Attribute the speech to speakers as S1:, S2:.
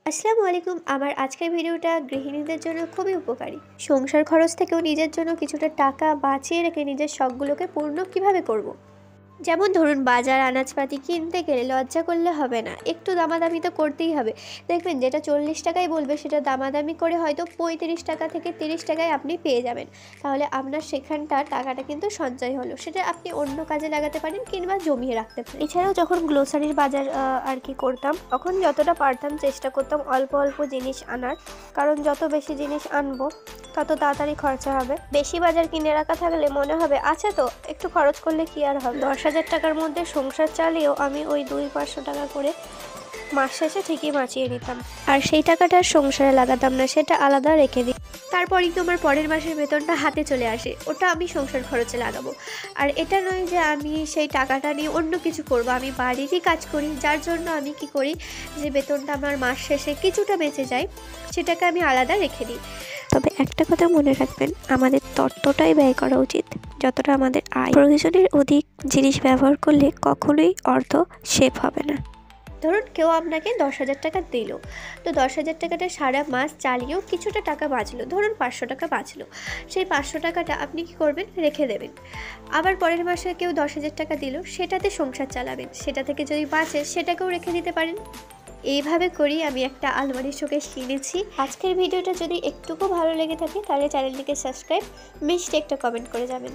S1: আসসালামু আলাইকুম। আমার আজকের ভিডিওটা গৃহিণীদের জন্য খুবই উপকারী। সংসার খরচ থেকেও নিজের জন্য কিছুটা টাকা বাঁচিয়ে রেখে নিজের শখগুলোকে পূর্ণ কিভাবে করব। যেমন ধরুন, বাজার আনাজপাতি কিনতে গেলে লজ্জা করলে হবে না, একটু দামাদামি তো করতেই হবে। দেখবেন যেটা 40 টাকায় বলবে সেটা দামাদামি করে হয়তো 35 টাকা থেকে 30 টাকায় আপনি পেয়ে যাবেন। তাহলে আপনার সেখানটার টাকাটা কিন্তু সঞ্চয় হলো, সেটা আপনি অন্য কাজে লাগাতে পারেন কিংবা জমিয়ে রাখতে পারেন। এছাড়াও যখন গ্লোসারির বাজার আর কি করতাম, তখন যতটা পারতাম চেষ্টা করতাম অল্প অল্প জিনিস আনার, কারণ যত বেশি জিনিস আনবো তত তাড়াতাড়ি খরচা হবে। বেশি বাজার কিনে রাখা থাকলে মনে হবে আছে তো, একটু খরচ করলে কি আর হবে। 10,000 টাকার মধ্যে সংসার চালিয়েও আমি ওই 200-500 টাকা করে মাস শেষে ঠিকই বাঁচিয়ে নিতাম, আর সেই টাকাটা সংসারে লাগাতাম না, সেটা আলাদা রেখে দিই। তারপরেই তো আমার পরের মাসের বেতনটা হাতে চলে আসে, ওটা আমি সংসার খরচে লাগাবো। আর এটা নয় যে আমি সেই টাকাটা নিয়ে অন্য কিছু করব, আমি বাড়িরই কাজ করি, যার জন্য আমি কি করি, যে বেতনটা আমার মাস শেষে কিছুটা বেঁচে যায় সেটাকে আমি আলাদা রেখে দিই। তবে একটা কথা মনে রাখবেন, আমাদের ততটাই ব্যয় করা উচিত যতটা আমাদের আয়। প্রয়োজনের অধিক জিনিস ব্যবহার করলে কখনোই অর্থ সেভ হবে না। ধরুন কেউ আপনাকে 10,000 টাকা দিল, তো 10,000 টাকাটা সারা মাস চালিয়েও কিছুটা টাকা বাঁচলো, ধরুন 500 টাকা বাঁচলো। সেই 500 টাকাটা আপনি কি করবেন, রেখে দেবেন। আবার পরের মাসে কেউ 10,000 টাকা দিল, সেটাতে সংসার চালাবেন, সেটা থেকে যদি বাঁচে সেটাকেও রেখে দিতে পারেন। এইভাবে করি আমি একটা আলমারি শোকেস কিনেছি। আজকের ভিডিওটা যদি একটুকু ভালো লেগে থাকে তাহলে চ্যানেলটিকে সাবস্ক্রাইব, মিষ্টি একটা কমেন্ট করে যাবেন।